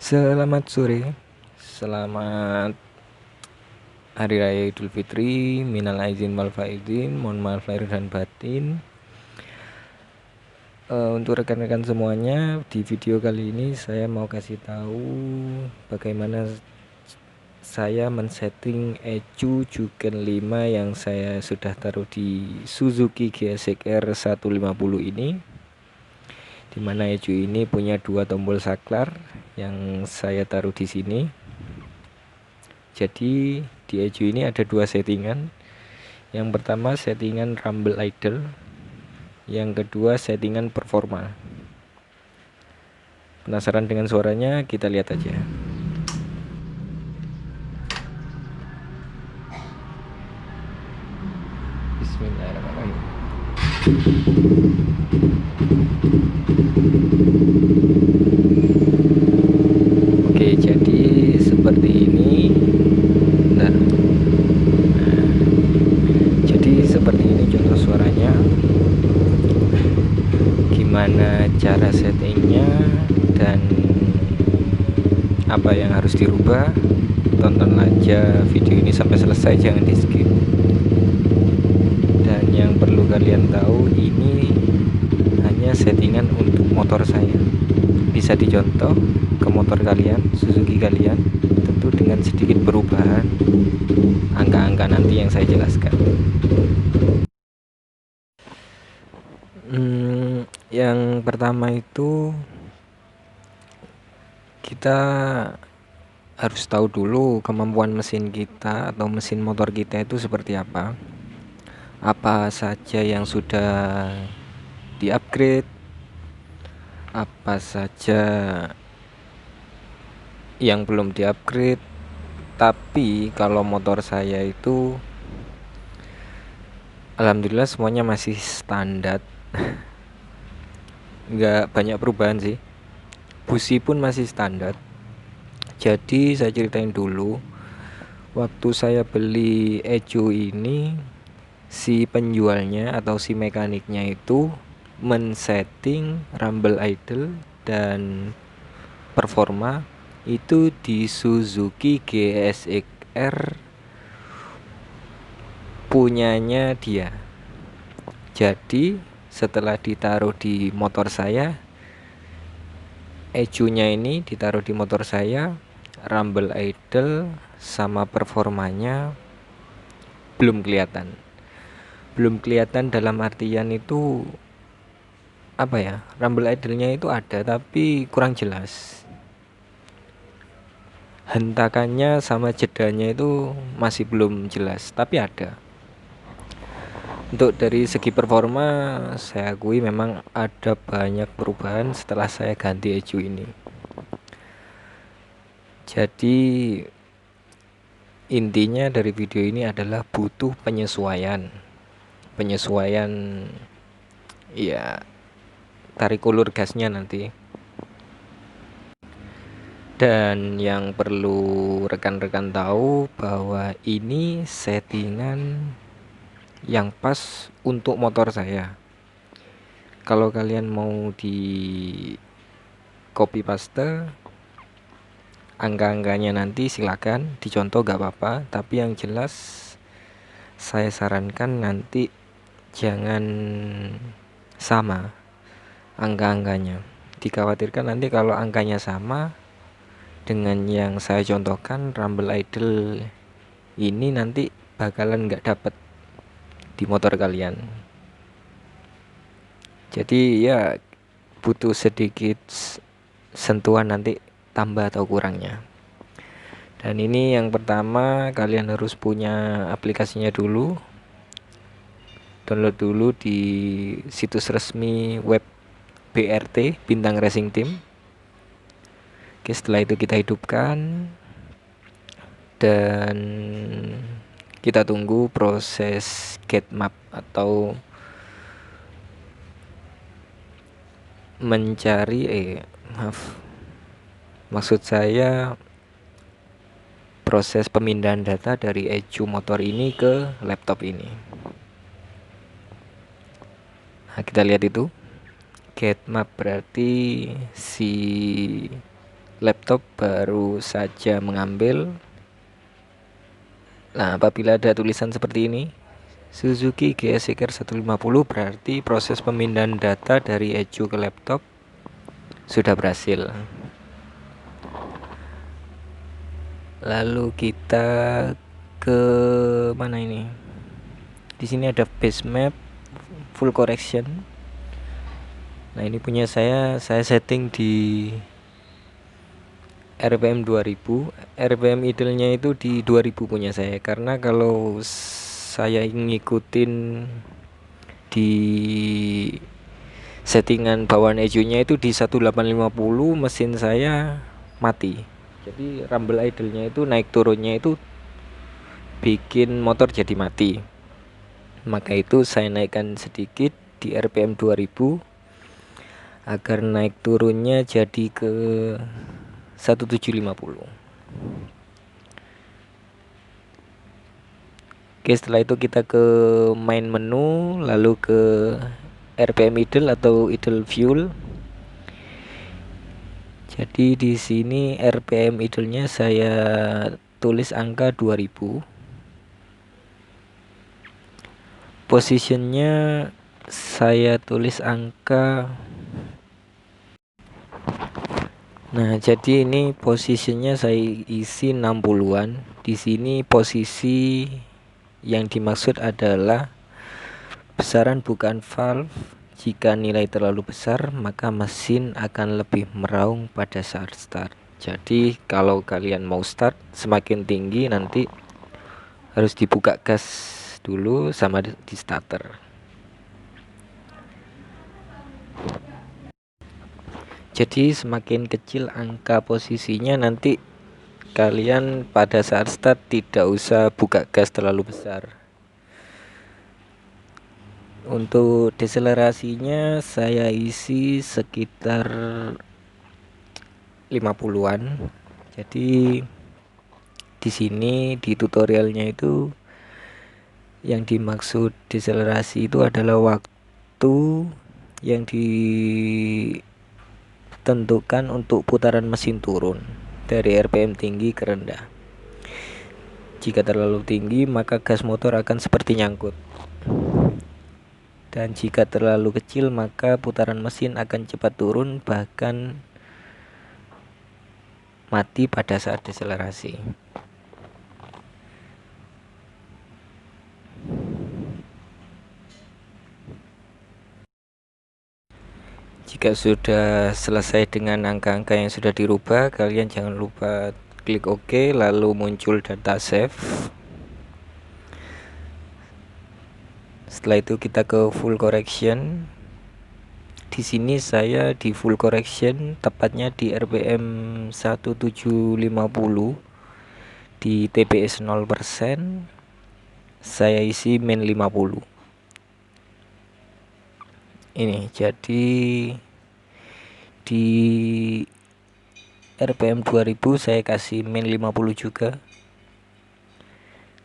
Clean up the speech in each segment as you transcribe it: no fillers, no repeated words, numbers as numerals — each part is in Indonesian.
Selamat sore, selamat Hari Raya Idul Fitri, minal aizin wal faizin, mohon maaf lahir dan batin. Untuk rekan-rekan semuanya, di video kali ini saya mau kasih tahu bagaimana saya men-setting ECU Juken 5 yang saya sudah taruh di Suzuki GSX-R 150 ini, dimana ECU ini punya dua tombol saklar yang saya taruh di sini. Jadi di ECU ini ada dua settingan. Yang pertama settingan rumble idle, yang kedua settingan performa. Penasaran dengan suaranya? Kita lihat aja. Bismillahirrahmanirrahim. Oke, jadi seperti ini. Bentar. Jadi seperti ini contoh suaranya. Gimana cara settingnya dan apa yang harus dirubah? Tonton aja video ini sampai selesai, jangan di skip. Dan yang perlu kalian tahu, ini hanya settingan untuk motor saya. Bisa dicontoh ke motor kalian, Suzuki kalian, tentu dengan sedikit perubahan angka-angka nanti yang saya jelaskan. Yang pertama itu kita harus tahu dulu kemampuan mesin kita atau mesin motor kita itu seperti apa. Apa saja yang sudah di-upgrade, apa saja yang belum di-upgrade. Tapi kalau motor saya itu alhamdulillah semuanya masih standar. Nggak banyak perubahan sih. Busi pun masih standar. Jadi saya ceritain dulu. Waktu saya beli ECU ini, si penjualnya atau si mekaniknya itu men-setting rumble idle dan performa itu di Suzuki GSX-R punyanya dia. Jadi setelah ditaruh di motor saya, ECU-nya ini ditaruh di motor saya, rumble idle sama performanya belum kelihatan. Belum kelihatan dalam artian itu apa ya? Rumble idle-nya itu ada tapi kurang jelas. Hentakannya sama jedanya itu masih belum jelas, tapi ada. Untuk dari segi performa, saya akui memang ada banyak perubahan setelah saya ganti ECU ini. Jadi intinya dari video ini adalah butuh penyesuaian ya, tarik ulur gasnya nanti. Dan yang perlu rekan-rekan tahu bahwa ini settingan yang pas untuk motor saya. Kalau kalian mau di copy paste angka-angkanya nanti silakan dicontoh, gak apa-apa. Tapi yang jelas saya sarankan nanti jangan sama angka-angkanya. Dikhawatirkan nanti kalau angkanya sama dengan yang saya contohkan, rumble idle ini nanti bakalan nggak dapet di motor kalian. Jadi ya butuh sedikit sentuhan nanti tambah atau kurangnya. Dan ini yang pertama, kalian harus punya aplikasinya dulu. Download dulu di situs resmi web BRT, Bintang Racing Team. Oke, setelah itu kita hidupkan dan kita tunggu proses get map atau mencari maksud saya proses pemindahan data dari ECU motor ini ke laptop ini. Nah, kita lihat itu get map berarti si laptop baru saja mengambil. Nah, apabila ada tulisan seperti ini, Suzuki GSX-R 150, berarti proses pemindahan data dari Eju ke laptop sudah berhasil. Lalu kita ke mana ini? Di sini ada base map full correction. Nah, ini punya saya setting di RPM 2000. RPM idle-nya itu di 2000 punya saya, karena kalau saya ngikutin di settingan bawaan Eju-nya itu di 1850, mesin saya mati. Jadi rumble idle-nya itu naik turunnya itu bikin motor jadi mati. Maka itu saya naikkan sedikit di RPM 2000 agar naik turunnya jadi ke 1750. Oke, setelah itu kita ke main menu, lalu ke RPM idle atau idle fuel. Jadi di sini RPM idle-nya saya tulis angka 2000. Positionnya saya tulis angka. Nah, jadi ini posisinya saya isi 60-an. Di sini posisi yang dimaksud adalah besaran bukaan valve. Jika nilai terlalu besar, maka mesin akan lebih meraung pada saat start. Jadi kalau kalian mau start semakin tinggi, nanti harus dibuka gas dulu sama di starter. Jadi semakin kecil angka posisinya, nanti kalian pada saat start tidak usah buka gas terlalu besar. Untuk deselerasinya saya isi sekitar 50-an. Jadi di sini di tutorialnya itu yang dimaksud deselerasi itu adalah waktu yang ditentukan untuk putaran mesin turun dari RPM tinggi ke rendah. Jika terlalu tinggi, maka gas motor akan seperti nyangkut. Dan jika terlalu kecil, maka putaran mesin akan cepat turun, bahkan mati pada saat deselerasi. Jika sudah selesai dengan angka-angka yang sudah dirubah, kalian jangan lupa klik OK, lalu muncul data save. Setelah itu kita ke full correction. Di sini saya di full correction, tepatnya di RPM 1750, di TPS 0%, saya isi min 50. Ini jadi di RPM 2000 saya kasih min 50 juga.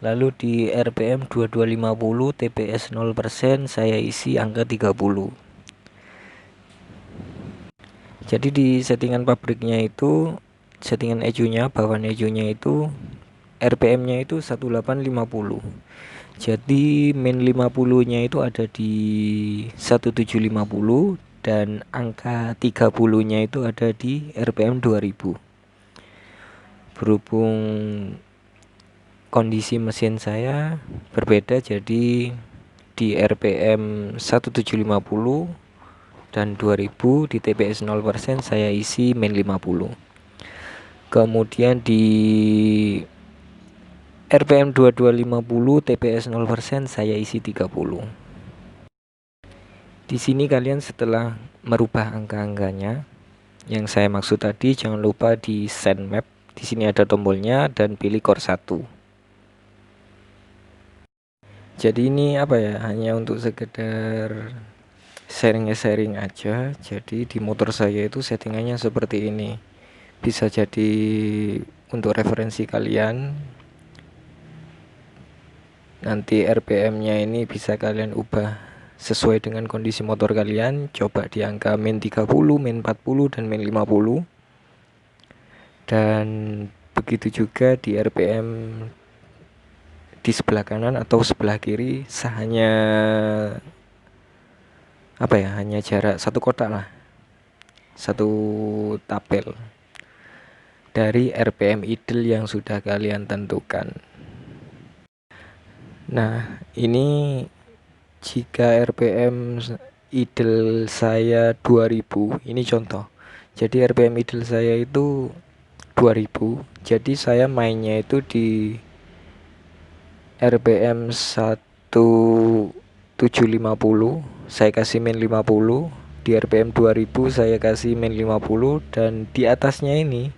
Lalu di RPM 2250 TPS 0% saya isi angka 30. Jadi di settingan pabriknya itu, settingan Eju-nya, bawaan Eju-nya itu RPM-nya itu 1850. Jadi min 50-nya itu ada di 1750 dan angka 30-nya itu ada di RPM 2000. Berhubung kondisi mesin saya berbeda, jadi di RPM 1750 dan 2000 di TPS 0% saya isi min 50. Kemudian di RPM 2250 TPS 0% saya isi 30. Di sini kalian setelah merubah angka-angkanya yang saya maksud tadi, jangan lupa di send map. Di sini ada tombolnya dan pilih core 1. Jadi ini apa ya, hanya untuk sekedar sharing aja. Jadi di motor saya itu settingannya seperti ini. Bisa jadi untuk referensi kalian. Nanti RPM-nya ini bisa kalian ubah sesuai dengan kondisi motor kalian. Coba di angka min 30, min 40, dan min 50. Dan begitu juga di RPM di sebelah kanan atau sebelah kiri hanya hanya jarak satu kotak lah, satu tabel dari RPM idle yang sudah kalian tentukan. Nah, ini jika RPM idle saya 2000, ini contoh. Jadi RPM idle saya itu 2000. Jadi saya mainnya itu di RPM 1750, saya kasih min 50. Di RPM 2000 saya kasih min 50, dan di atasnya ini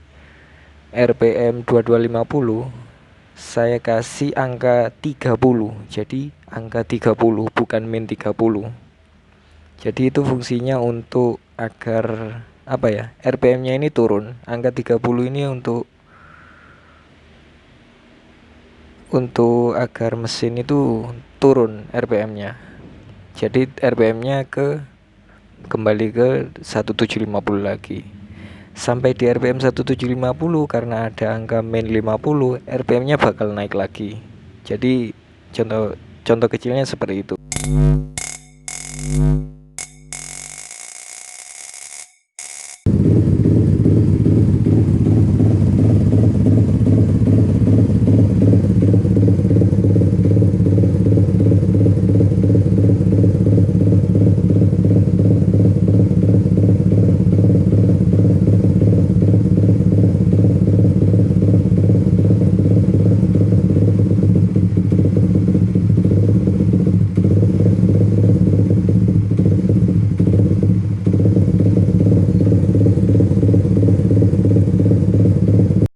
RPM 2250 saya kasih angka 30. Jadi angka 30 bukan min 30. Jadi itu fungsinya untuk agar RPM-nya ini turun. Angka 30 ini untuk agar mesin itu turun RPM-nya. Jadi RPM-nya kembali ke 1750 lagi. Sampai di RPM 1750 karena ada angka min 50, RPM-nya bakal naik lagi. Jadi contoh kecilnya seperti itu.